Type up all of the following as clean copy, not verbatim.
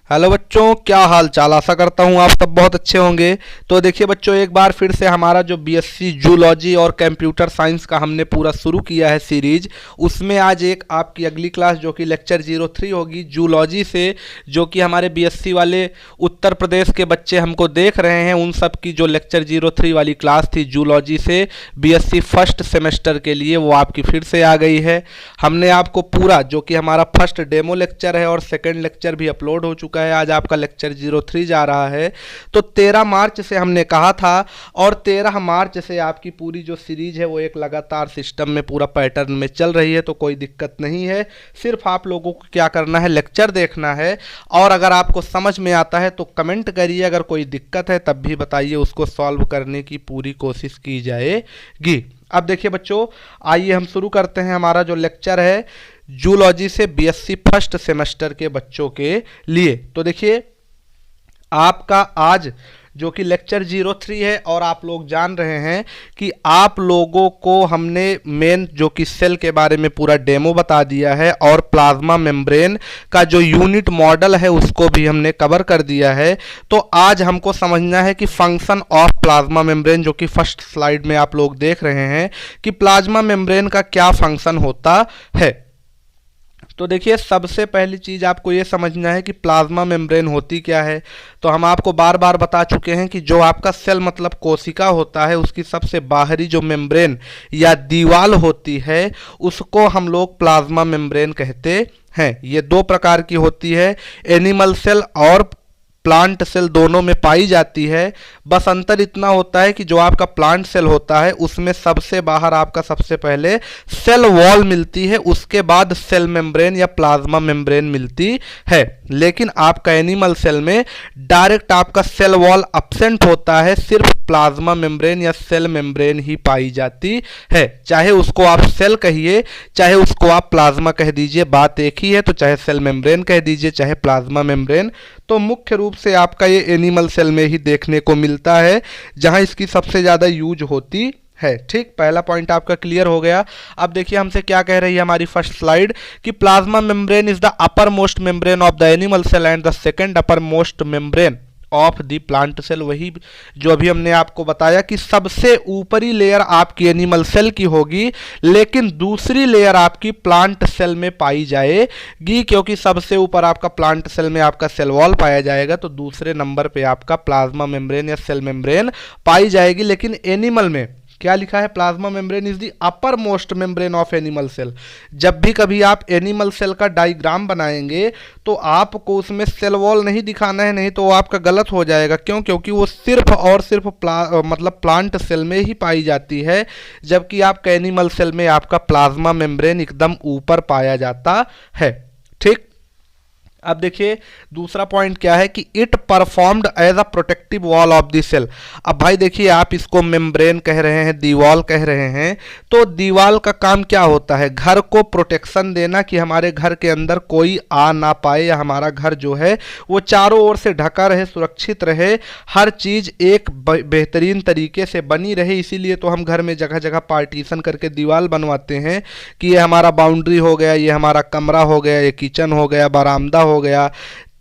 Hello बच्चों, क्या हाल चाल। आशा करता हूँ आप सब बहुत अच्छे होंगे। तो देखिए बच्चों, एक बार फिर से हमारा जो बीएससी जूलॉजी और कंप्यूटर साइंस का हमने पूरा शुरू किया है सीरीज, उसमें आज एक आपकी अगली क्लास जो कि लेक्चर 03 होगी जूलॉजी से, जो कि हमारे बीएससी वाले उत्तर प्रदेश के बच्चे हमको देख रहे हैं, उन सब की जो लेक्चर 03 वाली क्लास थी जूलॉजी से बीएससी फर्स्ट सेमेस्टर के लिए, वो आपकी फिर से आ गई है। हमने आपको पूरा जो कि हमारा फर्स्ट डेमो लेक्चर है और सेकेंड लेक्चर भी अपलोड हो चुका है। आज आपका लेक्चर 03 जा रहा है। तो 13 मार्च से हमने कहा था और 13 मार्च से आपकी पूरी जो सीरीज है वो एक लगातार सिस्टम में पूरा पैटर्न में चल रही है। तो कोई दिक्कत नहीं है, सिर्फ आप लोगों को क्या करना है, लेक्चर देखना है। और अगर आपको समझ में आता है तो कमेंट करिए, अगर कोई दिक्कत है तब भी बताइए, उसको सॉल्व करने की पूरी कोशिश की जाएगी। अब देखिए बच्चों, आइए हम शुरू करते हैं हमारा जो लेक्चर है जूलॉजी से बीएससी फर्स्ट सेमेस्टर के बच्चों के लिए। तो देखिए आपका आज जो कि लेक्चर 03 है और आप लोग जान रहे हैं कि आप लोगों को हमने मेन जो कि सेल के बारे में पूरा डेमो बता दिया है और प्लाज्मा मेम्ब्रेन का जो यूनिट मॉडल है उसको भी हमने कवर कर दिया है। तो आज हमको समझना है कि फंक्शन ऑफ प्लाज्मा मेम्ब्रेन, जो कि फर्स्ट स्लाइड में आप लोग देख रहे हैं कि प्लाज्मा मेम्ब्रेन का क्या फंक्शन होता है। तो देखिए सबसे पहली चीज आपको ये समझना है कि प्लाज्मा मेम्ब्रेन होती क्या है। तो हम आपको बार बार बता चुके हैं कि जो आपका सेल मतलब कोशिका होता है, उसकी सबसे बाहरी जो मेम्ब्रेन या दीवाल होती है उसको हम लोग प्लाज्मा मेम्ब्रेन कहते हैं। ये दो प्रकार की होती है, एनिमल सेल और प्लांट सेल दोनों में पाई जाती है। बस अंतर इतना होता है कि जो आपका प्लांट सेल होता है उसमें सबसे बाहर आपका सबसे पहले सेल वॉल मिलती है, उसके बाद सेल मेम्ब्रेन या प्लाज्मा मेम्ब्रेन मिलती है। लेकिन आपका एनिमल सेल में डायरेक्ट आपका सेल वॉल एब्सेंट होता है, सिर्फ प्लाज्मा मेम्ब्रेन या सेल मेम्ब्रेन ही पाई जाती है। चाहे उसको आप सेल कहिए, चाहे उसको आप प्लाज्मा कह दीजिए, बात एक ही है। तो चाहे सेल मेम्ब्रेन कह दीजिए, चाहे प्लाज्मा मेम्ब्रेन। तो मुख्य रूप से आपका ये एनिमल सेल में ही देखने को मिलता है, जहां इसकी सबसे ज़्यादा यूज होती है। ठीक, पहला पॉइंट आपका क्लियर हो गया। अब देखिए हमसे क्या कह रही है हमारी फर्स्ट स्लाइड कि plasma membrane is the upper most membrane of the animal cell and the second upper most membrane of the plant cell. वही जो अभी हमने आपको बताया कि सबसे ऊपरी लेयर आपकी एनिमल सेल की होगी, लेकिन दूसरी लेयर आपकी प्लांट सेल में पाई जाएगी, क्योंकि सबसे ऊपर आपका प्लांट सेल में आपका सेल वॉल पाया जाएगा, तो दूसरे नंबर पे आपका प्लाज्मा मेम्ब्रेन या सेल मेम्ब्रेन पाई जाएगी। लेकिन एनिमल में क्या लिखा है, plasma membrane is the upper most membrane of animal cell. जब भी कभी आप एनिमल सेल का डायग्राम बनाएंगे तो आपको उसमें सेल वॉल नहीं दिखाना है, नहीं तो वो आपका गलत हो जाएगा। क्यों? क्योंकि वो सिर्फ और सिर्फ मतलब प्लांट सेल में ही पाई जाती है, जबकि आपका एनिमल सेल में आपका प्लाज्मा मेम्ब्रेन एकदम ऊपर पाया जाता है। ठीक, अब देखिए दूसरा पॉइंट क्या है कि it performed as a protective wall of the cell. अब भाई देखिए, आप इसको मेम्ब्रेन कह रहे हैं, दीवाल कह रहे हैं, तो दीवाल का काम क्या होता है, घर को प्रोटेक्शन देना कि हमारे घर के अंदर कोई आ ना पाए, या हमारा घर जो है वो चारों ओर से ढका रहे, सुरक्षित रहे, हर चीज एक बेहतरीन तरीके से बनी रहे। इसीलिए तो हम घर में जगह जगह पार्टीशन करके दीवाल बनवाते हैं कि ये हमारा बाउंड्री हो गया, ये हमारा कमरा हो गया, ये किचन हो गया, बरामदा हो गया,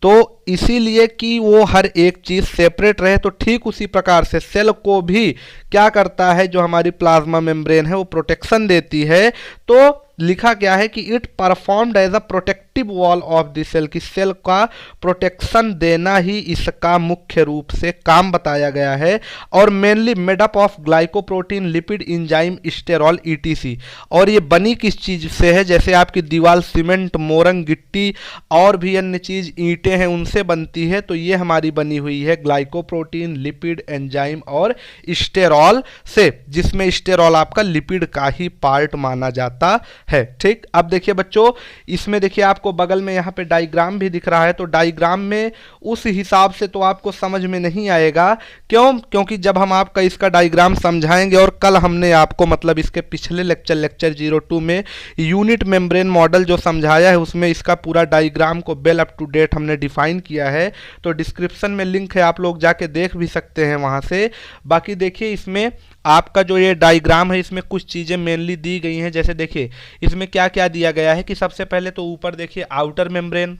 तो इसीलिए कि वो हर एक चीज सेपरेट रहे। तो ठीक उसी प्रकार से सेल को भी क्या करता है, जो हमारी प्लाज्मा मेम्ब्रेन है वो प्रोटेक्शन देती है। तो लिखा क्या है कि it performed as a protective wall of the cell, की सेल का प्रोटेक्शन देना ही इसका मुख्य रूप से काम बताया गया है। और mainly made up of glycoprotein, lipid, enzyme, sterol, etc. और ये बनी किस चीज से है, जैसे आपकी दीवार सीमेंट, मोरंग, गिट्टी और भी अन्य चीज ईंटें हैं उनसे बनती है, तो ये हमारी बनी हुई है ग्लाइकोप्रोटीन, लिपिड, एंजाइम और स्टेरॉल से, जिसमें स्टेरॉल आपका लिपिड का ही पार्ट माना जाता है। ठीक, अब देखिए बच्चों, इसमें देखिए आपको बगल में यहाँ पे डायग्राम भी दिख रहा है। तो डायग्राम में उस हिसाब से तो आपको समझ में नहीं आएगा। क्यों? क्योंकि जब हम आपका इसका डायग्राम समझाएंगे, और कल हमने आपको मतलब इसके पिछले लेक्चर 02 में यूनिट मेम्ब्रेन मॉडल जो समझाया है, उसमें इसका पूरा डायग्राम को वेल अप टू डेट हमने डिफाइन किया है। तो डिस्क्रिप्शन में लिंक है, आप लोग जाके देख भी सकते हैं वहाँ से। बाकी देखिए इसमें आपका जो ये डायग्राम है, इसमें कुछ चीज़ें मेनली दी गई हैं। जैसे देखिए इसमें क्या क्या दिया गया है कि सबसे पहले तो ऊपर देखिए आउटर मेम्ब्रेन,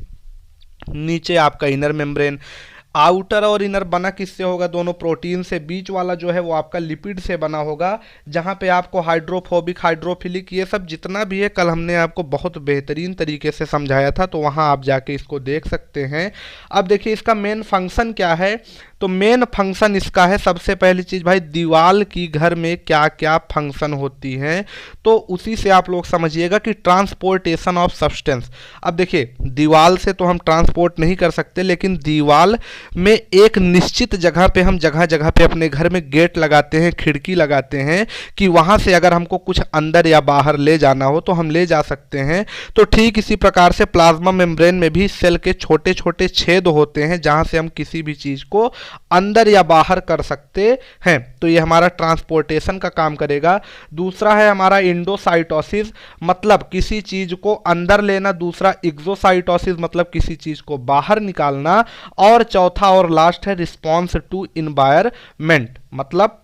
नीचे आपका इनर मेम्ब्रेन। आउटर और इनर बना किससे होगा? दोनों प्रोटीन से। बीच वाला जो है वो आपका लिपिड से बना होगा, जहां पे आपको हाइड्रोफोबिक, हाइड्रोफिलिक, ये सब जितना भी है कल हमने आपको बहुत बेहतरीन तरीके से समझाया था, तो वहां आप जाके इसको देख सकते हैं। अब देखिए इसका मेन फंक्शन क्या है। तो मेन फंक्शन इसका है, सबसे पहली चीज भाई, दीवाल की घर में क्या क्या फंक्शन होती हैं, तो उसी से आप लोग समझिएगा कि ट्रांसपोर्टेशन ऑफ सब्सटेंस। अब देखिए दीवाल से तो हम ट्रांसपोर्ट नहीं कर सकते, लेकिन दीवाल में एक निश्चित जगह पे हम जगह जगह पे अपने घर में गेट लगाते हैं, खिड़की लगाते हैं, कि वहां से अगर हमको कुछ अंदर या बाहर ले जाना हो तो हम ले जा सकते हैं। तो ठीक इसी प्रकार से प्लाज्मा मेम्ब्रेन में भी सेल के छोटे छोटे छेद होते हैं, जहां से हम किसी भी चीज को अंदर या बाहर कर सकते हैं। तो ये हमारा ट्रांसपोर्टेशन का काम करेगा। दूसरा है हमारा इंडोसाइटोसिस, मतलब किसी चीज को अंदर लेना। दूसरा एक्सोसाइटोसिस, मतलब किसी चीज को बाहर निकालना। और चौथा और लास्ट है रिस्पॉन्स टू इन्वायरमेंट, मतलब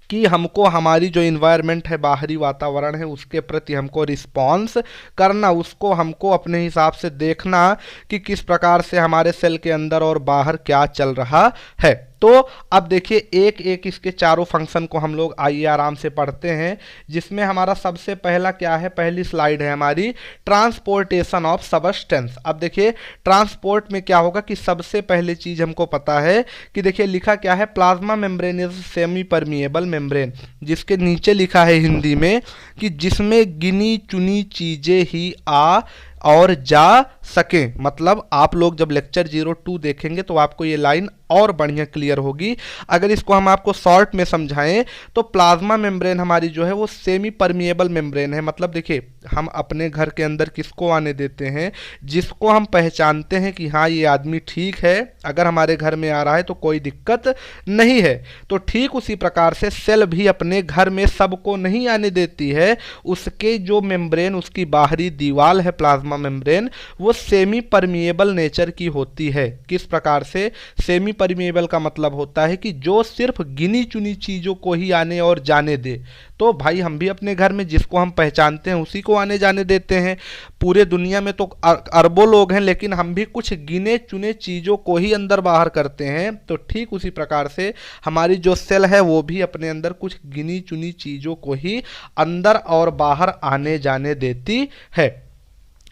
कि हमको हमारी जो इन्वायरमेंट है, बाहरी वातावरण है, उसके प्रति हमको रिस्पॉन्स करना, उसको हमको अपने हिसाब से देखना कि किस प्रकार से हमारे सेल के अंदर और बाहर क्या चल रहा है। तो अब देखिए एक एक इसके चारों फंक्शन को हम लोग आइए आराम से पढ़ते हैं, जिसमें हमारा सबसे पहला क्या है, पहली स्लाइड है हमारी, ट्रांसपोर्टेशन ऑफ सब्सटेंस। अब देखिए ट्रांसपोर्ट में क्या होगा कि सबसे पहले चीज हमको पता है कि देखिए लिखा क्या है, plasma membrane is semi permeable membrane, जिसके नीचे लिखा है हिंदी में कि जिसमें गिनी चुनी चीजें ही आ और जा सके। मतलब आप लोग जब लेक्चर 02 देखेंगे तो आपको ये लाइन और बढ़िया क्लियर होगी। अगर इसको हम आपको शॉर्ट में समझाएं तो प्लाज्मा मेम्ब्रेन हमारी जो है वो सेमी परमिएबल मेम्ब्रेन है। मतलब देखिए हम अपने घर के अंदर किसको आने देते हैं, जिसको हम पहचानते हैं कि हाँ ये आदमी ठीक है, अगर हमारे घर में आ रहा है तो कोई दिक्कत नहीं है। तो ठीक उसी प्रकार से सेल भी अपने घर में सबको नहीं आने देती है। उसके जो मेम्ब्रेन, उसकी बाहरी दीवार है प्लाज्मा मेम्ब्रेन, वो सेमी परमिएबल नेचर की होती है। किस प्रकार से? सेमी परमिएबल का मतलब होता है कि जो सिर्फ गिनी चुनी चीजों को ही आने और जाने दे। तो भाई हम भी अपने घर में जिसको हम पहचानते हैं उसी को आने जाने देते हैं। पूरे दुनिया में तो अरबों लोग हैं, लेकिन हम भी कुछ गिने चुने चीजों को ही अंदर बाहर करते हैं। तो ठीक उसी प्रकार से हमारी जो सेल है वो भी अपने अंदर कुछ गिनी चुनी चीजों को ही अंदर और बाहर आने जाने देती है,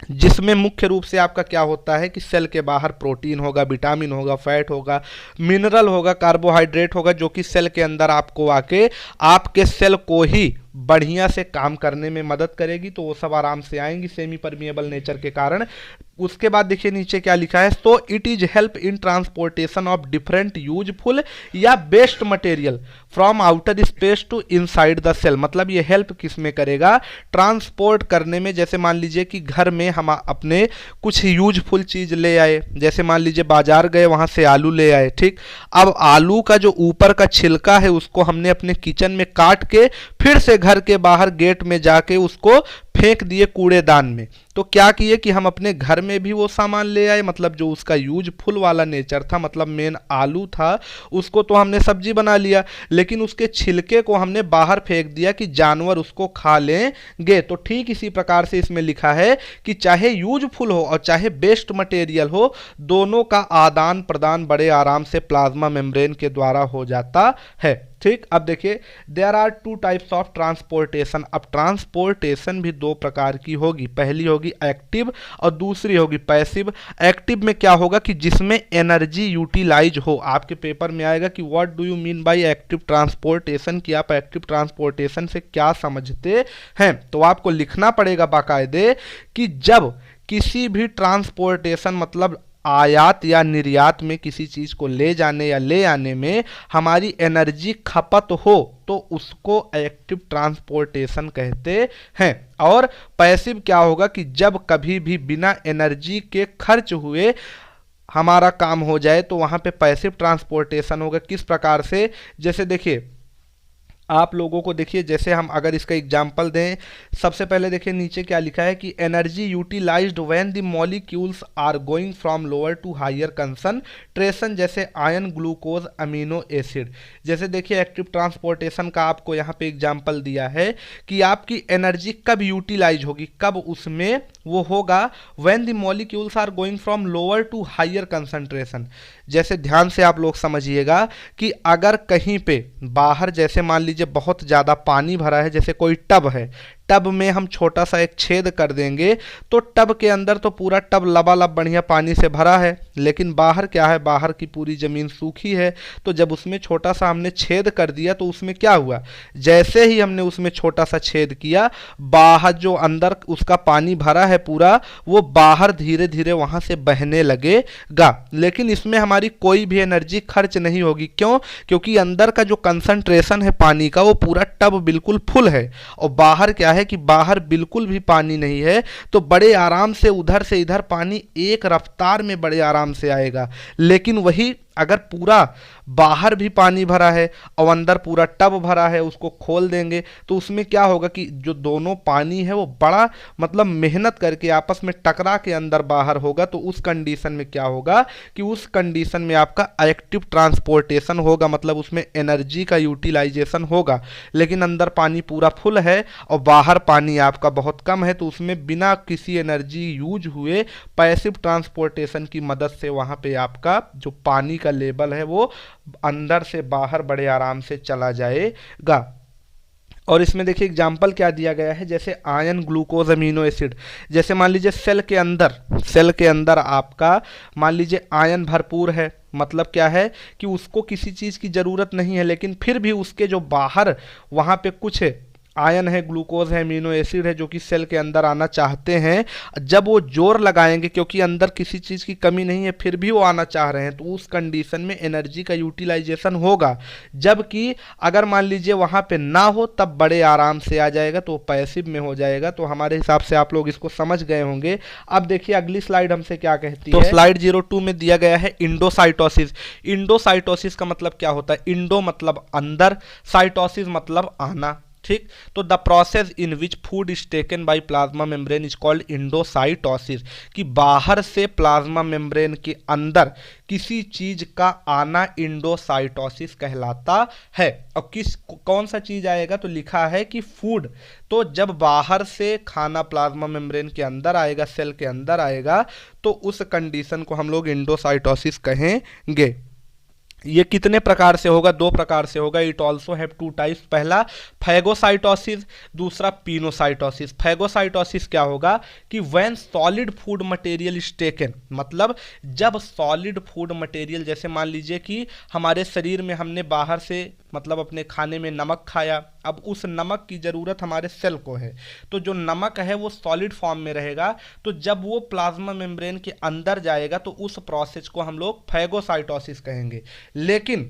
जिसमें मुख्य रूप से आपका क्या होता है कि सेल के बाहर प्रोटीन होगा, विटामिन होगा, फैट होगा, मिनरल होगा, कार्बोहाइड्रेट होगा, जो कि सेल के अंदर आपको आके आपके सेल को ही बढ़िया से काम करने में मदद करेगी। तो वो सब आराम से आएंगी सेमी परमिएबल नेचर के कारण। उसके बाद देखिए नीचे क्या लिखा है, तो it is help in transportation of different useful या best material from outer space to inside the cell. मतलब ये हेल्प किस में करेगा? ट्रांसपोर्ट करने में। जैसे मान लीजिए कि घर में हम अपने कुछ यूजफुल चीज ले आए, जैसे मान लीजिए बाजार गए, वहां से आलू ले आए, ठीक। अब आलू का जो ऊपर का छिलका है उसको हमने अपने किचन में काट के फिर से घर के बाहर गेट में जाके उसको फेंक दिए कूड़ेदान में। तो क्या किए कि हम अपने घर में भी वो सामान ले आए, मतलब जो उसका यूजफुल वाला नेचर था, मतलब मेन आलू था, उसको तो हमने सब्जी बना लिया, लेकिन उसके छिलके को हमने बाहर फेंक दिया कि जानवर उसको खा लेंगे। तो ठीक इसी प्रकार से इसमें लिखा है कि चाहे यूजफुल हो और चाहे बेस्ट मटेरियल हो, दोनों का आदान प्रदान बड़े आराम से प्लाज्मा मेम्ब्रेन के द्वारा हो जाता है, ठीक। अब देखिए there are two types of transportation. अब ट्रांसपोर्टेशन भी दो प्रकार की होगी, पहली होगी एक्टिव और दूसरी होगी पैसिव। एक्टिव में क्या होगा कि जिसमें एनर्जी यूटिलाइज हो। आपके पेपर में आएगा कि what do you mean by active transportation, कि आप एक्टिव ट्रांसपोर्टेशन से क्या समझते हैं। तो आपको लिखना पड़ेगा बाकायदे कि जब किसी भी ट्रांसपोर्टेशन मतलब आयात या निर्यात में किसी चीज को ले जाने या ले आने में हमारी एनर्जी खपत हो तो उसको एक्टिव ट्रांसपोर्टेशन कहते हैं। और पैसिव क्या होगा कि जब कभी भी बिना एनर्जी के खर्च हुए हमारा काम हो जाए तो वहां पे पैसिव ट्रांसपोर्टेशन होगा। किस प्रकार से? जैसे देखिए आप लोगों को देखिए, जैसे हम अगर इसका एग्जांपल दें, सबसे पहले देखिए नीचे क्या लिखा है कि energy utilized when the molecules are going from lower to higher concentration, जैसे आयन, ग्लूकोज, अमीनो एसिड। जैसे देखिए एक्टिव ट्रांसपोर्टेशन का आपको यहाँ पे एग्जांपल दिया है कि आपकी एनर्जी कब यूटिलाइज होगी, कब उसमें वो होगा when the molecules are going from lower to higher concentration. जैसे ध्यान से आप लोग समझिएगा कि अगर कहीं पे बाहर जैसे मान लीजिए बहुत ज़्यादा पानी भरा है, जैसे कोई टब है, टब में हम छोटा सा एक छेद कर देंगे तो टब के अंदर तो पूरा टब लबालब बढ़िया पानी से भरा है, लेकिन बाहर क्या है, बाहर की पूरी ज़मीन सूखी है। तो जब उसमें छोटा सा हमने छेद कर दिया तो उसमें क्या हुआ, जैसे ही हमने उसमें छोटा सा छेद किया, बाहर जो अंदर उसका पानी भरा है पूरा, वो बाहर धीरे धीरे वहाँ से बहने लगेगा। लेकिन इसमें हमारी कोई भी एनर्जी खर्च नहीं होगी। क्यों? क्योंकि अंदर का जो कंसंट्रेशन है पानी का वो पूरा टब बिल्कुल फुल है, और बाहर क्या है कि बाहर बिल्कुल भी पानी नहीं है। तो बड़े आराम से उधर से इधर पानी एक रफ्तार में बड़े आराम से आएगा। लेकिन वही अगर पूरा बाहर भी पानी भरा है और अंदर पूरा टब भरा है, उसको खोल देंगे तो उसमें क्या होगा कि जो दोनों पानी है वो बड़ा मतलब मेहनत करके आपस में टकरा के अंदर बाहर होगा। तो उस कंडीशन में क्या होगा कि उस कंडीशन में आपका एक्टिव ट्रांसपोर्टेशन होगा, मतलब उसमें एनर्जी का यूटिलाइजेशन होगा। लेकिन अंदर पानी पूरा फुल है और बाहर पानी आपका बहुत कम है, तो उसमें बिना किसी एनर्जी यूज हुए पैसिव ट्रांसपोर्टेशन की मदद से वहाँ पे आपका जो पानी का लेवल है वो अंदर से बाहर बड़े आराम से चला जाएगा। और इसमें देखिए एग्जाम्पल क्या दिया गया है, जैसे आयन, ग्लूकोज, अमीनो एसिड। जैसे मान लीजिए सेल के अंदर आपका मान लीजिए आयन भरपूर है, मतलब क्या है कि उसको किसी चीज़ की ज़रूरत नहीं है, लेकिन फिर भी उसके जो बाहर वहाँ पे कुछ आयन है, ग्लूकोज है, अमीनो एसिड है, जो कि सेल के अंदर आना चाहते हैं। जब वो जोर लगाएंगे, क्योंकि अंदर किसी चीज़ की कमी नहीं है फिर भी वो आना चाह रहे हैं, तो उस कंडीशन में एनर्जी का यूटिलाइजेशन होगा। जबकि अगर मान लीजिए वहाँ पे ना हो तब बड़े आराम से आ जाएगा, तो पैसिव में हो जाएगा। तो हमारे हिसाब से आप लोग इसको समझ गए होंगे। अब देखिए अगली स्लाइड हमसे क्या कहती है। तो स्लाइड 02 में दिया गया है इंडोसाइटोसिस। इंडोसाइटोसिस का मतलब क्या होता है? इंडो मतलब अंदर, साइटोसिस मतलब आना। ठीक, तो the process in which food is taken by plasma membrane is called endocytosis. कि बाहर से प्लाज्मा मेम्ब्रेन के अंदर किसी चीज का आना इंडोसाइटोसिस कहलाता है। और कौन सा चीज आएगा, तो लिखा है कि फूड। तो जब बाहर से खाना प्लाज्मा मेम्ब्रेन के अंदर आएगा, सेल के अंदर आएगा, तो उस कंडीशन को हम लोग इंडोसाइटोसिस कहेंगे। ये कितने प्रकार से होगा? 2 प्रकार से होगा। It also have 2 types. पहला फैगोसाइटोसिस, दूसरा पिनोसाइटोसिस। फैगोसाइटोसिस क्या होगा कि when solid food material is taken, मतलब जब सॉलिड फूड मटेरियल, जैसे मान लीजिए कि हमारे शरीर में हमने बाहर से मतलब अपने खाने में नमक खाया, अब उस नमक की ज़रूरत हमारे सेल को है, तो जो नमक है वो सॉलिड फॉर्म में रहेगा। तो जब वो प्लाज्मा मेम्ब्रेन के अंदर जाएगा तो उस प्रोसेस को हम लोग फैगोसाइटोसिस कहेंगे। लेकिन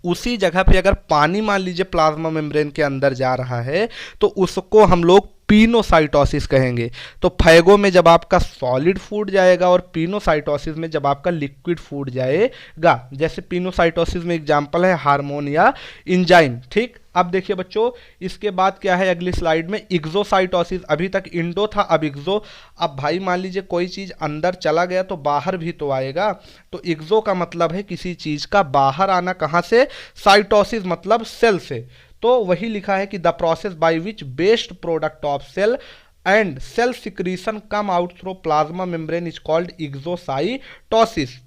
उसी जगह पे अगर पानी मान लीजिए प्लाज्मा मेम्ब्रेन के अंदर जा रहा है तो उसको हम लोग पिनोसाइटोसिस कहेंगे। तो फैगो में जब आपका सॉलिड फूड जाएगा और पिनोसाइटोसिस में जब आपका लिक्विड फूड जाएगा। जैसे पिनोसाइटोसिस में एग्जांपल है हार्मोन या इंजाइम। ठीक, अब देखिए बच्चों इसके बाद क्या है अगली स्लाइड में, इग्जोसाइटोसिस। अभी तक इंडो था, अब इग्जो। अब भाई मान लीजिए कोई चीज़ अंदर चला गया तो बाहर भी तो आएगा। तो इग्जो का मतलब है किसी चीज़ का बाहर आना, कहाँ से? साइटोसिस मतलब सेल से। तो वही लिखा है कि the process by which best product of cell and cell secretion come out through plasma membrane is called exocytosis.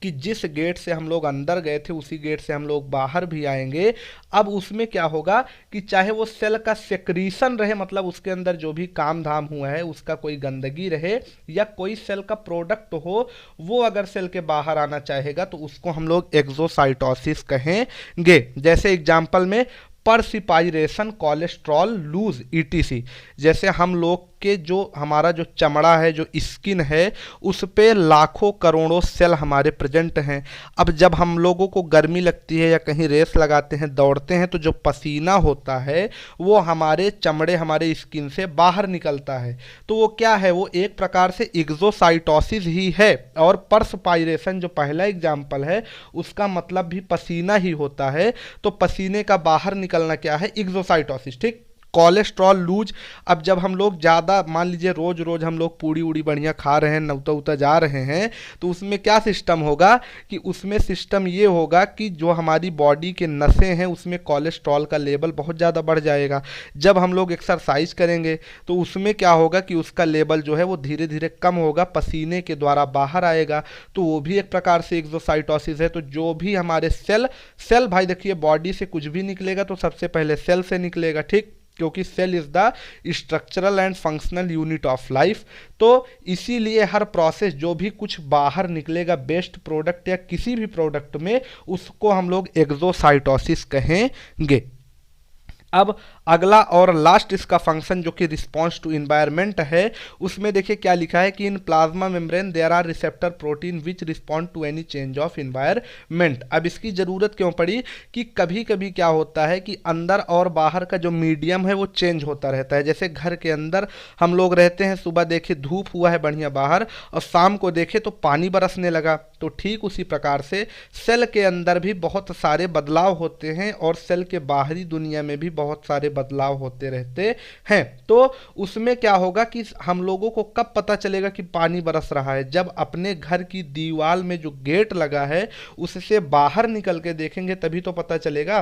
कि जिस गेट से हम लोग अंदर गए थे उसी गेट से हम लोग बाहर भी आएंगे। अब उसमें क्या होगा कि चाहे वो सेल का सेक्रीशन रहे, मतलब उसके अंदर जो भी काम धाम हुआ है उसका कोई गंदगी रहे, या कोई सेल का प्रोडक्ट हो, वो अगर सेल के बाहर आना चाहेगा तो उसको हम लोग एक्सोसाइटोसिस कहेंगे। जैसे एग्जाम्पल में परसिपाइरेशन, कोलेस्ट्रॉल लूज, ईटीसी। जैसे हम लोग के जो हमारा जो चमड़ा है, जो स्किन है, उस पे लाखों करोड़ों सेल हमारे प्रेजेंट हैं। अब जब हम लोगों को गर्मी लगती है या कहीं रेस लगाते हैं, दौड़ते हैं, तो जो पसीना होता है वो हमारे चमड़े, हमारे स्किन से बाहर निकलता है। तो वो क्या है? वो एक प्रकार से एक्सोसाइटोसिस ही है। और परस्पाइरेशन जो पहला एग्जाम्पल है उसका मतलब भी पसीना ही होता है। तो पसीने का बाहर निकलना क्या है? एक्सोसाइटोसिस। ठीक, कोलेस्ट्रॉल लूज। अब जब हम लोग ज़्यादा मान लीजिए रोज रोज हम लोग पूड़ी उड़ी बढ़िया खा रहे हैं, नौता उता जा रहे हैं, तो उसमें क्या सिस्टम होगा कि उसमें सिस्टम ये होगा कि जो हमारी बॉडी के नसें हैं उसमें कोलेस्ट्रॉल का लेवल बहुत ज़्यादा बढ़ जाएगा। जब हम लोग एक्सरसाइज करेंगे तो उसमें क्या होगा कि उसका लेवल जो है वो धीरे धीरे कम होगा, पसीने के द्वारा बाहर आएगा, तो वो भी एक प्रकार से एक्सोसाइटोसिस है। तो जो भी हमारे सेल भाई देखिए बॉडी से कुछ भी निकलेगा तो सबसे पहले सेल से निकलेगा, ठीक, क्योंकि cell is the structural and functional unit of life. तो इसीलिए हर प्रोसेस जो भी कुछ बाहर निकलेगा बेस्ट प्रोडक्ट या किसी भी प्रोडक्ट में, उसको हम लोग एक्सोसाइटोसिस कहेंगे। अब अगला और लास्ट इसका फंक्शन जो कि रिस्पॉन्स टू इन्वायरमेंट है, उसमें देखिए क्या लिखा है कि in plasma membrane there are receptor protein which respond to any change of environment. अब इसकी ज़रूरत क्यों पड़ी कि कभी कभी क्या होता है कि अंदर और बाहर का जो मीडियम है वो चेंज होता रहता है। जैसे घर के अंदर हम लोग रहते हैं, सुबह देखे धूप हुआ है बढ़िया बाहर और शाम को देखे तो पानी बरसने लगा, तो ठीक उसी प्रकार से सेल के अंदर भी बहुत सारे बदलाव होते हैं और सेल के बाहरी दुनिया में भी बहुत सारे बदलाव होते रहते हैं। तो उसमें क्या होगा कि हम लोगों को कब पता चलेगा कि पानी बरस रहा है, जब अपने घर की दीवार में जो गेट लगा है उससे बाहर निकल के देखेंगे तभी तो पता चलेगा।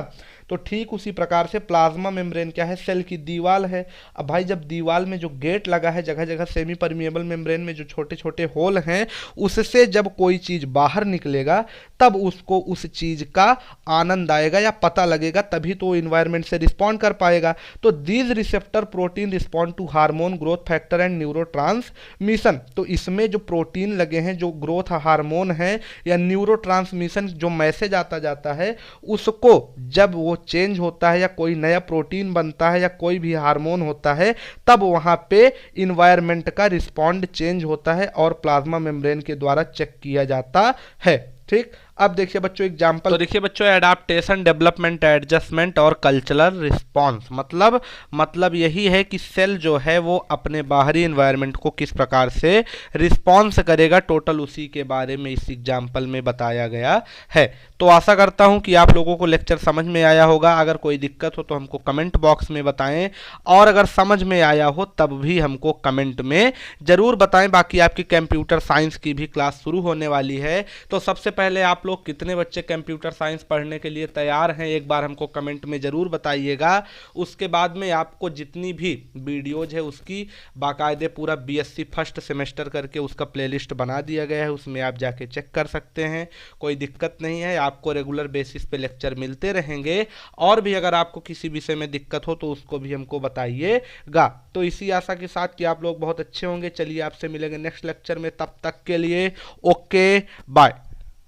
तो ठीक उसी प्रकार से प्लाज्मा मेम्ब्रेन क्या है, सेल की दीवार है। अब भाई जब दीवार में जो गेट लगा है, जगह जगह सेमी परमिएबल मेम्ब्रेन में जो छोटे छोटे होल हैं, उससे जब कोई चीज बाहर निकलेगा तब उसको उस चीज का आनंद आएगा या पता लगेगा, तभी तो इन्वायरमेंट से रिस्पॉन्ड कर पाएगा। तो these receptor protein respond to hormone, growth factor and neurotransmission. तो इसमें जो प्रोटीन लगे हैं, जो ग्रोथ हार्मोन है या न्यूरोट्रांसमिशन जो मैसेज आता जाता है, उसको जब वो चेंज होता है या कोई नया प्रोटीन बनता है या कोई भी हार्मोन होता है, तब वहां पे इन्वायरमेंट का रिस्पॉन्ड चेंज होता है और प्लाज्मा मेम्ब्रेन के द्वारा चेक किया जाता है। ठीक, अब देखिए बच्चों एग्जाम्पल, तो देखिए बच्चों एडाप्टेशन, डेवलपमेंट, एडजस्टमेंट और कल्चरल रिस्पॉन्स, मतलब यही है कि सेल जो है वो अपने बाहरी एनवायरनमेंट को किस प्रकार से रिस्पॉन्स करेगा, टोटल उसी के बारे में इस एग्जाम्पल में बताया गया है। तो आशा करता हूं कि आप लोगों को लेक्चर समझ में आया होगा। अगर कोई दिक्कत हो तो हमको कमेंट बॉक्स में बताएं, और अगर समझ में आया हो तब भी हमको कमेंट में जरूर बताएं। बाकी आपकी कंप्यूटर साइंस की भी क्लास शुरू होने वाली है, तो सबसे पहले आप लोग कितने बच्चे कंप्यूटर साइंस पढ़ने के लिए तैयार हैं एक बार हमको कमेंट में ज़रूर बताइएगा। उसके बाद में आपको जितनी भी वीडियोज है उसकी बाकायदे पूरा बीएससी फर्स्ट सेमेस्टर करके उसका प्लेलिस्ट बना दिया गया है, उसमें आप जाके चेक कर सकते हैं। कोई दिक्कत नहीं है, आपको रेगुलर बेसिस पे लेक्चर मिलते रहेंगे। और भी अगर आपको किसी विषय में दिक्कत हो तो उसको भी हमको बताइएगा। तो इसी आशा के साथ कि आप लोग बहुत अच्छे होंगे। चलिए आपसे मिलेंगे नेक्स्ट लेक्चर में, तब तक के लिए ओके बाय।